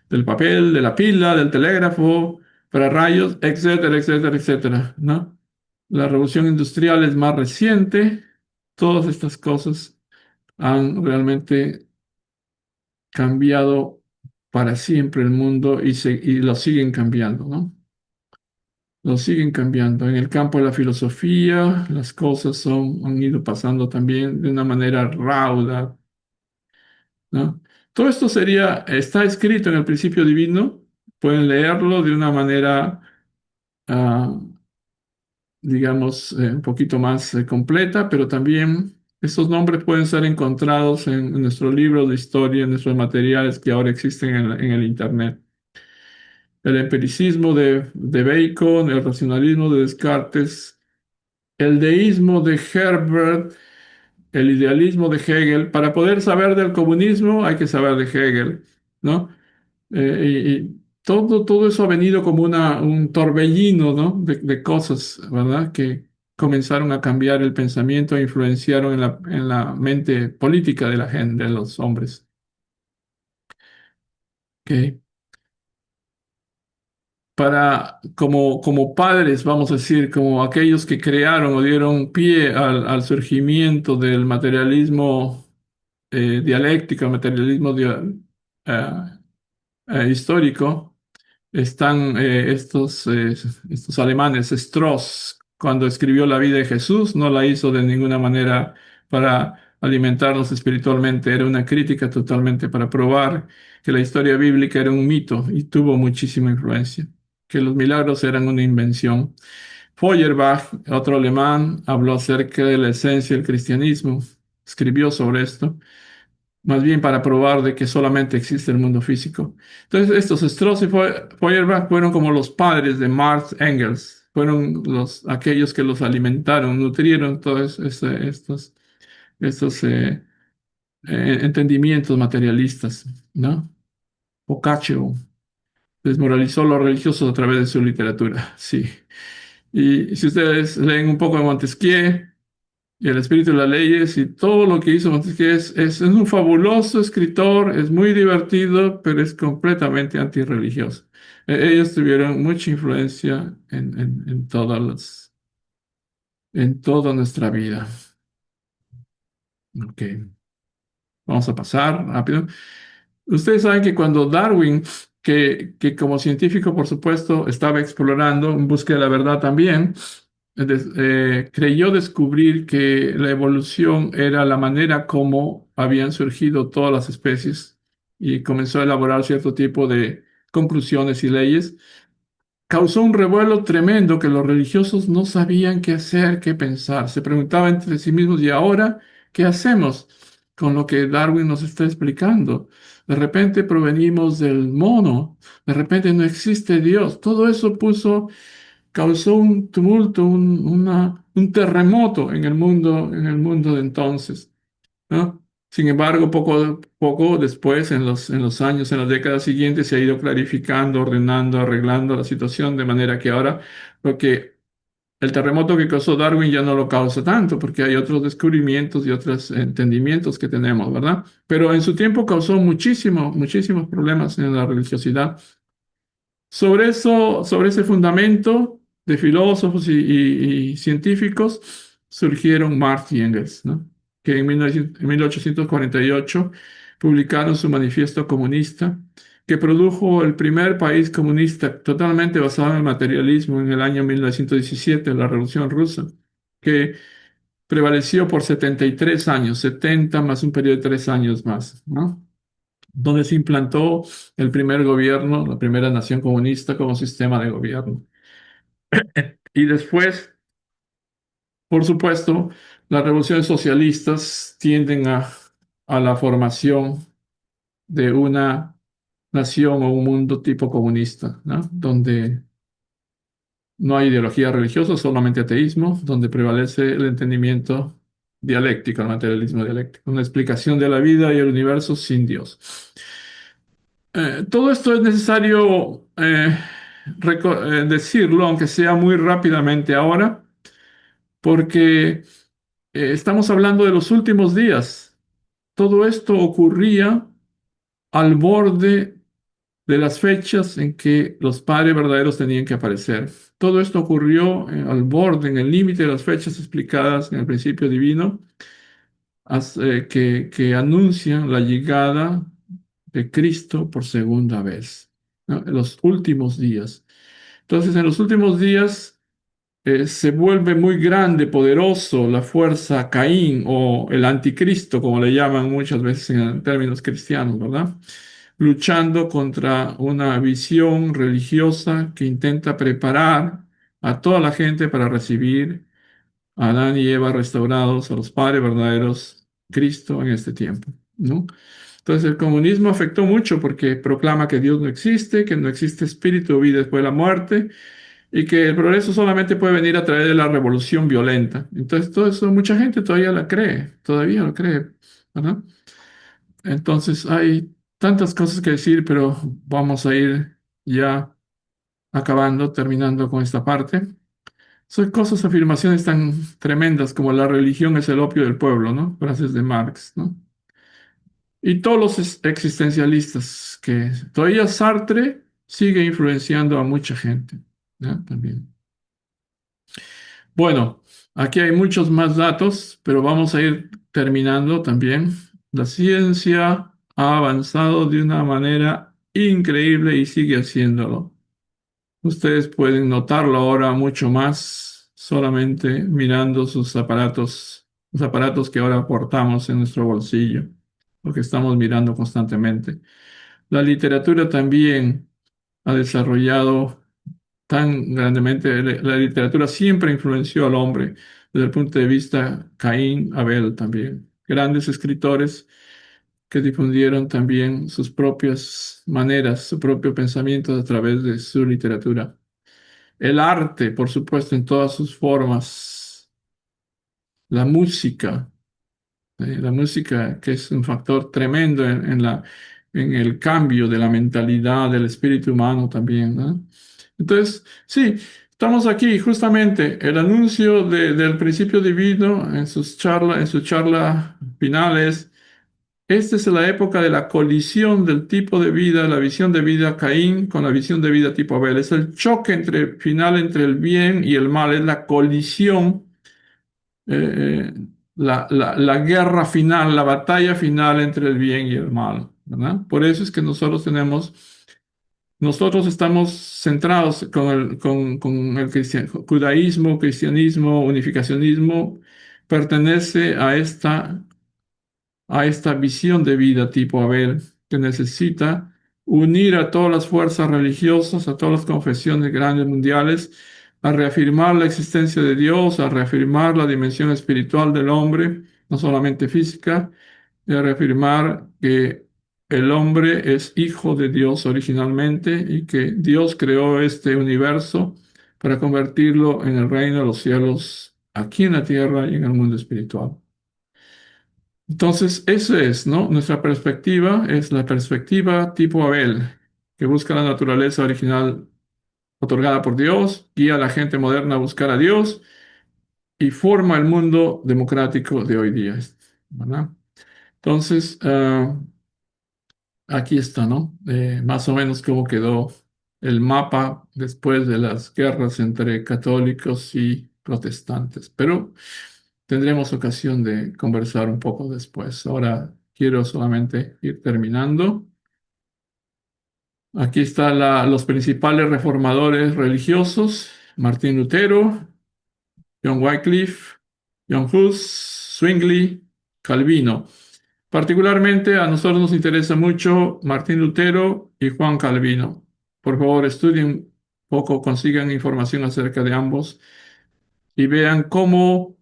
del papel, de la pila, del telégrafo, para rayos, etcétera, etcétera, etcétera, ¿no? La revolución industrial es más reciente. Todas estas cosas han realmente cambiado para siempre el mundo y lo siguen cambiando, ¿no? Lo siguen cambiando. En el campo de la filosofía, las cosas han ido pasando también de una manera rauda, ¿no? Todo esto está escrito en el principio divino. Pueden leerlo de una manera, ah, digamos, un poquito más completa, pero también estos nombres pueden ser encontrados en nuestros libros de historia, en nuestros materiales que ahora existen en el Internet. El empiricismo de Bacon, el racionalismo de Descartes, el deísmo de Herbert, el idealismo de Hegel. Para poder saber del comunismo hay que saber de Hegel, ¿no? Y todo eso ha venido como un torbellino, ¿no? De cosas, ¿verdad? Que comenzaron a cambiar el pensamiento e influenciaron en la mente política de la gente, de los hombres. ¿Ok? Como padres, vamos a decir, como aquellos que crearon o dieron pie al surgimiento del materialismo dialéctico, el materialismo eh, histórico, están estos alemanes. Strauss, cuando escribió la vida de Jesús, no la hizo de ninguna manera para alimentarnos espiritualmente, era una crítica totalmente para probar que la historia bíblica era un mito y tuvo muchísima influencia, que los milagros eran una invención. Feuerbach, otro alemán, habló acerca de la esencia del cristianismo, escribió sobre esto más bien para probar de que solamente existe el mundo físico. Entonces, estos Strauss y Feuerbach fueron como los padres de Marx Engels, fueron aquellos que los alimentaron, nutrieron todos estos entendimientos materialistas, ¿no? Boccaccio desmoralizó a los religiosos a través de su literatura, sí. Y si ustedes leen un poco de Montesquieu, y el espíritu de las leyes y todo lo que hizo Montesquieu es un fabuloso escritor, es muy divertido, pero es completamente antirreligioso. Ellos tuvieron mucha influencia en toda nuestra vida. Ok, vamos a pasar rápido. Ustedes saben que cuando Darwin, que como científico, por supuesto, estaba explorando en busca de la verdad también, creyó descubrir que la evolución era la manera como habían surgido todas las especies y comenzó a elaborar cierto tipo de conclusiones y leyes. Causó un revuelo tremendo que los religiosos no sabían qué hacer, qué pensar. Se preguntaban entre sí mismos, ¿y ahora qué hacemos? con lo que Darwin nos está explicando. De repente provenimos del mono, de repente no existe Dios. Todo eso causó un tumulto, un terremoto en el mundo de entonces, ¿no? Sin embargo, poco después, en los años, en las décadas siguientes, se ha ido clarificando, ordenando, arreglando la situación, de manera que ahora lo que el terremoto que causó Darwin ya no lo causa tanto, porque hay otros descubrimientos y otros entendimientos que tenemos, ¿verdad? Pero en su tiempo causó muchísimos problemas en la religiosidad. Sobre eso, sobre ese fundamento de filósofos y científicos, surgieron Marx y Engels, ¿no? Que en 1848 publicaron su Manifiesto Comunista, que produjo el primer país comunista totalmente basado en el materialismo en el año 1917, la Revolución Rusa, que prevaleció por 73 años, 70 más un periodo de 3 años más, ¿no? Donde se implantó el primer gobierno, la primera nación comunista como sistema de gobierno. Y después, por supuesto, las revoluciones socialistas tienden a la formación de una nación o un mundo tipo comunista, ¿no? Donde no hay ideología religiosa, solamente ateísmo, donde prevalece el entendimiento dialéctico, el materialismo dialéctico, una explicación de la vida y el universo sin Dios. Todo esto es necesario decirlo, aunque sea muy rápidamente ahora, porque estamos hablando de los últimos días. Todo esto ocurría al borde de las fechas en que los padres verdaderos tenían que aparecer. Todo esto ocurrió al borde, en el límite de las fechas explicadas en el principio divino, que anuncian la llegada de Cristo por segunda vez, ¿no? En los últimos días. Entonces, en los últimos días se vuelve muy grande, poderoso la fuerza Caín o el anticristo, como le llaman muchas veces en términos cristianos, ¿verdad? Luchando contra una visión religiosa que intenta preparar a toda la gente para recibir a Adán y Eva restaurados, a los padres verdaderos, Cristo en este tiempo, ¿no? Entonces el comunismo afectó mucho porque proclama que Dios no existe, que no existe espíritu o vida después de la muerte y que el progreso solamente puede venir a través de la revolución violenta. Entonces todo eso mucha gente todavía lo cree, ¿verdad? Entonces hay tantas cosas que decir, pero vamos a ir ya acabando, terminando con esta parte. Son cosas, afirmaciones tan tremendas como la religión es el opio del pueblo, ¿no? Frases de Marx, ¿no? Y todos los existencialistas, que todavía Sartre sigue influenciando a mucha gente, ¿no? También. Bueno, aquí hay muchos más datos, pero vamos a ir terminando también. La ciencia ha avanzado de una manera increíble y sigue haciéndolo. Ustedes pueden notarlo ahora mucho más solamente mirando sus aparatos, los aparatos que ahora portamos en nuestro bolsillo, lo que estamos mirando constantemente. La literatura también ha desarrollado tan grandemente. La literatura siempre influenció al hombre desde el punto de vista Caín, Abel también. Grandes escritores que difundieron también sus propias maneras, su propio pensamiento a través de su literatura. El arte, por supuesto, en todas sus formas. La música que es un factor tremendo en el cambio de la mentalidad del espíritu humano también, ¿no? Entonces, sí, estamos aquí justamente el anuncio del principio divino en su charla finales. Esta es la época de la colisión del tipo de vida, la visión de vida Caín con la visión de vida tipo Abel. Es el choque final entre el bien y el mal, es la colisión, eh, la guerra final, la batalla final entre el bien y el mal, ¿verdad? Por eso es que nosotros estamos centrados con el judaísmo, cristianismo, unificacionismo, pertenece a esta visión de vida tipo Abel, que necesita unir a todas las fuerzas religiosas, a todas las confesiones grandes mundiales, a reafirmar la existencia de Dios, a reafirmar la dimensión espiritual del hombre, no solamente física, de reafirmar que el hombre es hijo de Dios originalmente y que Dios creó este universo para convertirlo en el reino de los cielos aquí en la tierra y en el mundo espiritual. Entonces, eso es, ¿no? Nuestra perspectiva es la perspectiva tipo Abel, que busca la naturaleza original otorgada por Dios, guía a la gente moderna a buscar a Dios y forma el mundo democrático de hoy día, ¿verdad? Entonces, aquí está, ¿no? Más o menos cómo quedó el mapa después de las guerras entre católicos y protestantes. Pero tendremos ocasión de conversar un poco después. Ahora quiero solamente ir terminando. Aquí están los principales reformadores religiosos: Martín Lutero, John Wycliffe, John Hus, Zwingli, Calvino. Particularmente a nosotros nos interesa mucho Martín Lutero y Juan Calvino. Por favor, estudien un poco, consigan información acerca de ambos y vean cómo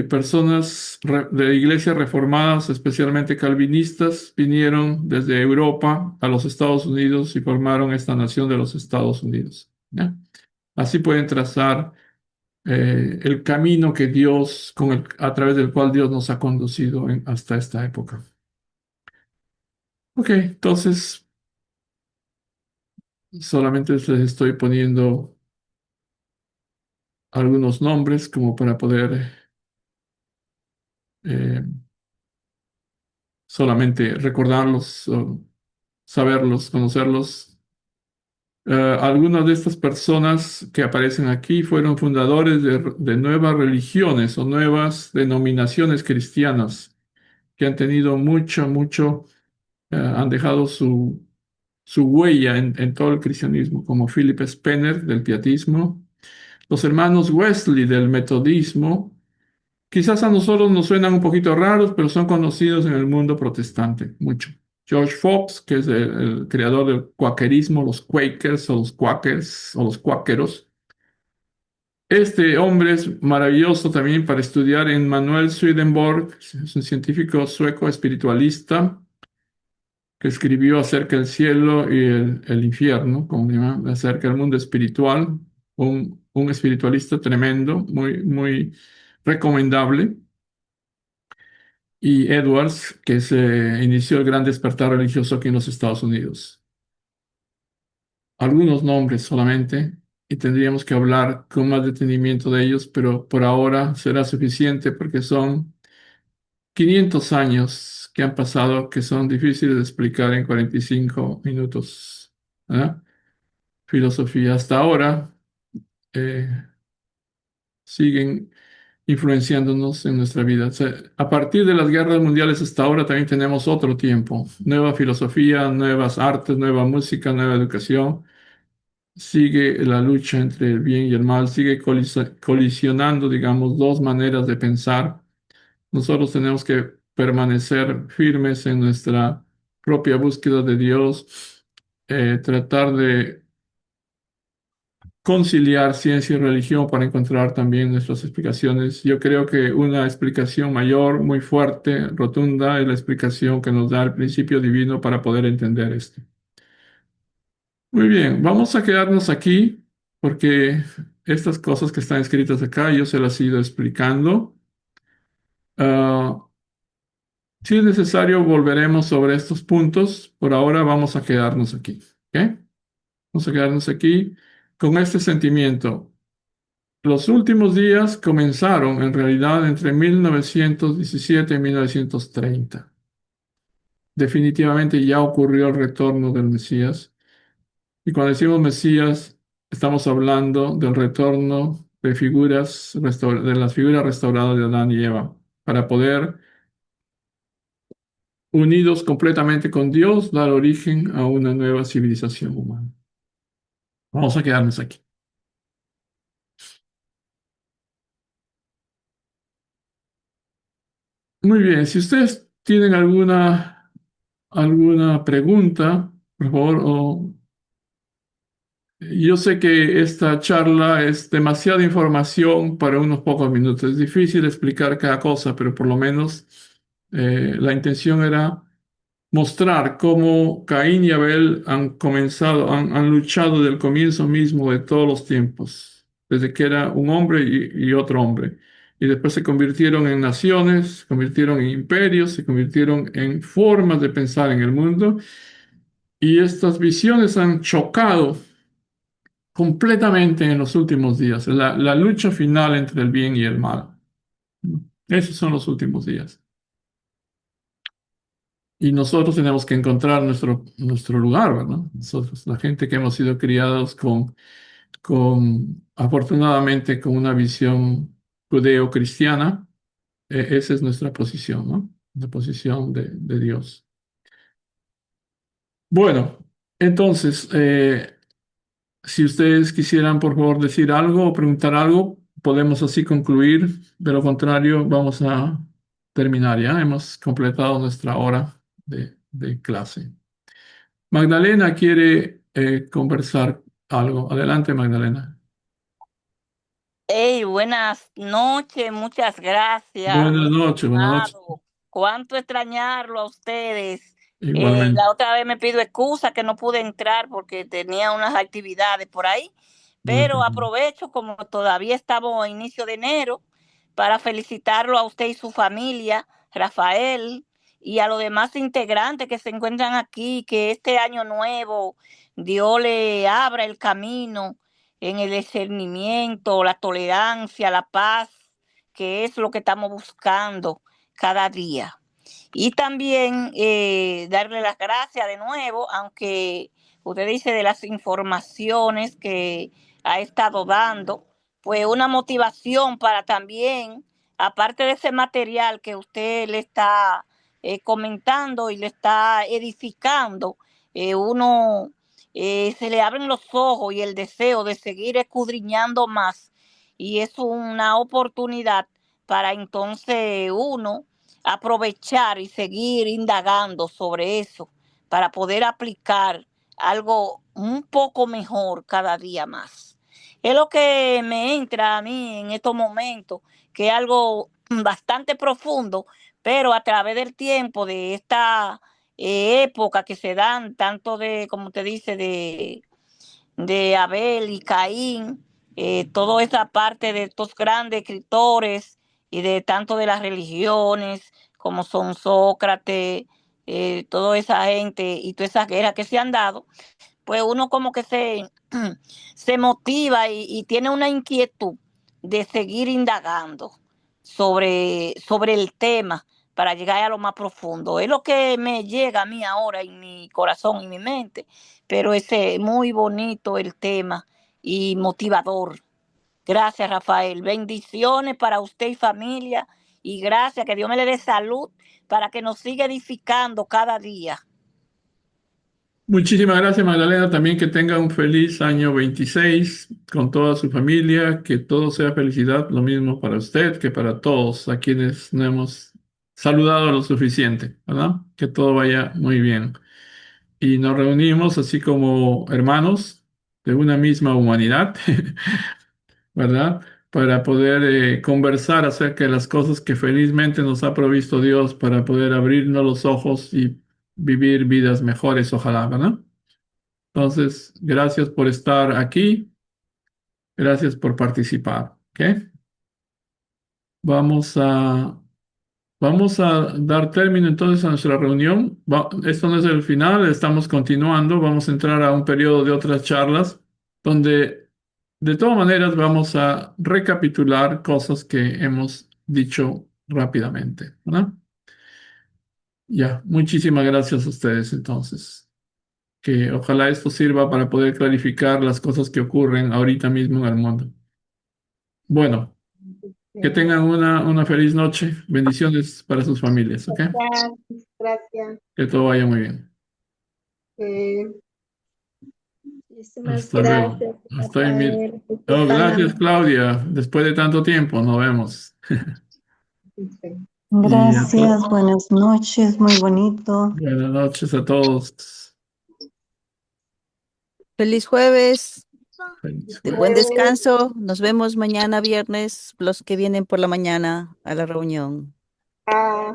personas de iglesias reformadas, especialmente calvinistas, vinieron desde Europa a los Estados Unidos y formaron esta nación de los Estados Unidos. ¿Ya? Así pueden trazar el camino que Dios, a través del cual Dios nos ha conducido hasta esta época. Ok, entonces solamente les estoy poniendo algunos nombres como para poder eh, solamente recordarlos, o saberlos, conocerlos. Algunas de estas personas que aparecen aquí fueron fundadores de nuevas religiones o nuevas denominaciones cristianas que han tenido mucho, han dejado su huella en todo el cristianismo, como Philip Spener del pietismo, los hermanos Wesley del metodismo. Quizás a nosotros nos suenan un poquito raros, pero son conocidos en el mundo protestante mucho. George Fox, que es el creador del cuaquerismo, los Quakers o los Quakers o los cuáqueros. Este hombre es maravilloso también para estudiar en Manuel Swedenborg, es un científico sueco espiritualista que escribió acerca del cielo y el infierno, como se llama, acerca del mundo espiritual, un espiritualista tremendo, muy recomendable. Y Edwards, que se inició el gran despertar religioso aquí en los Estados Unidos. Algunos nombres solamente, y tendríamos que hablar con más detenimiento de ellos, pero por ahora será suficiente porque son 500 años que han pasado que son difíciles de explicar en 45 minutos. ¿Verdad? Filosofía hasta ahora eh, siguen influenciándonos en nuestra vida. O sea, a partir de las guerras mundiales hasta ahora también tenemos otro tiempo, nueva filosofía, nuevas artes, nueva música, nueva educación. Sigue la lucha entre el bien y el mal, sigue colisionando, digamos, dos maneras de pensar. Nosotros tenemos que permanecer firmes en nuestra propia búsqueda de Dios, tratar de conciliar ciencia y religión para encontrar también nuestras explicaciones. Yo creo que una explicación mayor, muy fuerte, rotunda, es la explicación que nos da el principio divino para poder entender esto. Muy bien, vamos a quedarnos aquí porque estas cosas que están escritas acá yo se las he ido explicando. Ah, si es necesario, volveremos sobre estos puntos. Por ahora vamos a quedarnos aquí. ¿Ok? Vamos a quedarnos aquí con este sentimiento. Los últimos días comenzaron en realidad entre 1917 y 1930. Definitivamente ya ocurrió el retorno del Mesías. Y cuando decimos Mesías, estamos hablando del retorno de de las figuras restauradas de Adán y Eva, para poder, unidos completamente con Dios, dar origen a una nueva civilización humana. Vamos a quedarnos aquí. Muy bien, si ustedes tienen alguna pregunta, por favor, yo sé que esta charla es demasiada información para unos pocos minutos. Es difícil explicar cada cosa, pero por lo menos La intención era mostrar cómo Caín y Abel han comenzado, han luchado desde el comienzo mismo de todos los tiempos, desde que era un hombre y otro hombre. Y después se convirtieron en naciones, se convirtieron en imperios, se convirtieron en formas de pensar en el mundo. Y estas visiones han chocado completamente en los últimos días. La lucha final entre el bien y el mal. Esos son los últimos días. Y nosotros tenemos que encontrar nuestro lugar, ¿verdad? Nosotros, la gente que hemos sido criados afortunadamente, con una visión judeo-cristiana, esa es nuestra posición, ¿no? La posición de Dios. Bueno, entonces, si ustedes quisieran, por favor, decir algo o preguntar algo, podemos así concluir. De lo contrario, vamos a terminar ya. Hemos completado nuestra hora de clase. Magdalena quiere conversar algo. Adelante, Magdalena. Hey, buenas noches, muchas gracias, mi Buenas noches, buenas noches. estimado. Cuánto extrañarlo a ustedes. Igualmente. La otra vez me pido excusa que no pude entrar porque tenía unas actividades por ahí, No hay pero problema. aprovecho como todavía estamos a inicio de enero para felicitarlo a usted y su familia, Rafael, y a los demás integrantes que se encuentran aquí, que este año nuevo Dios le abra el camino en el discernimiento, la tolerancia, la paz, que es lo que estamos buscando cada día. Y también darle las gracias de nuevo, aunque usted dice de las informaciones que ha estado dando, pues una motivación para también, aparte de ese material que usted le está comentando y le está edificando, uno se le abren los ojos y el deseo de seguir escudriñando más. Y es una oportunidad para entonces uno aprovechar y seguir indagando sobre eso para poder aplicar algo un poco mejor cada día más. Es lo que me entra a mí en estos momentos, que es algo bastante profundo, pero a través del tiempo, de esta época que se dan, tanto de, como te dice, de Abel y Caín, toda esa parte de estos grandes escritores y de tanto de las religiones, como son Sócrates, toda esa gente y todas esas guerras que se han dado, pues uno como que se motiva y tiene una inquietud de seguir indagando sobre el tema para llegar a lo más profundo. Es lo que me llega a mí ahora en mi corazón y mi mente, pero es muy bonito el tema y motivador. Gracias, Rafael. Bendiciones para usted y familia y gracias, que Dios me le dé salud para que nos siga edificando cada día. Muchísimas gracias, Magdalena. También que tenga un feliz año 26 con toda su familia, que todo sea felicidad, lo mismo para usted que para todos a quienes no hemos saludado lo suficiente, ¿verdad? Que todo vaya muy bien. Y nos reunimos así como hermanos de una misma humanidad, ¿verdad? Para poder conversar acerca de las cosas que felizmente nos ha provisto Dios para poder abrirnos los ojos y vivir vidas mejores, ojalá, ¿verdad? Entonces, gracias por estar aquí, gracias por participar, ¿ok? Vamos a, vamos a dar término entonces a nuestra reunión. Esto no es el final, estamos continuando, vamos a entrar a un periodo de otras charlas donde de todas maneras vamos a recapitular cosas que hemos dicho rápidamente, ¿verdad? Ya, muchísimas gracias a ustedes entonces. Que ojalá esto sirva para poder clarificar las cosas que ocurren ahorita mismo en el mundo. Bueno, que tengan una feliz noche. Bendiciones para sus familias, ¿ok? Gracias, gracias. Que todo vaya muy bien. Eh, Muchísimas Hasta luego. gracias, Hasta ahí, Rafael. oh, gracias, Claudia. Después de tanto tiempo, nos vemos. Y a Gracias, buenas noches, muy bonito. buenas noches a todos. Feliz jueves, Feliz de jueves. buen descanso. Nos vemos mañana viernes, los que vienen por la mañana a la reunión. Ah,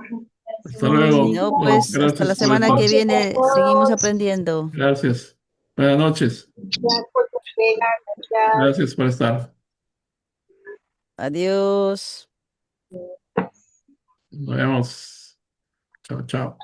Hasta luego. Si no, Bueno, pues hasta la gracias por semana que estar. viene seguimos aprendiendo. Gracias. Buenas noches. Gracias por tu entrega, gracias. Gracias por estar. Adiós. Nos vemos. Chao, chao.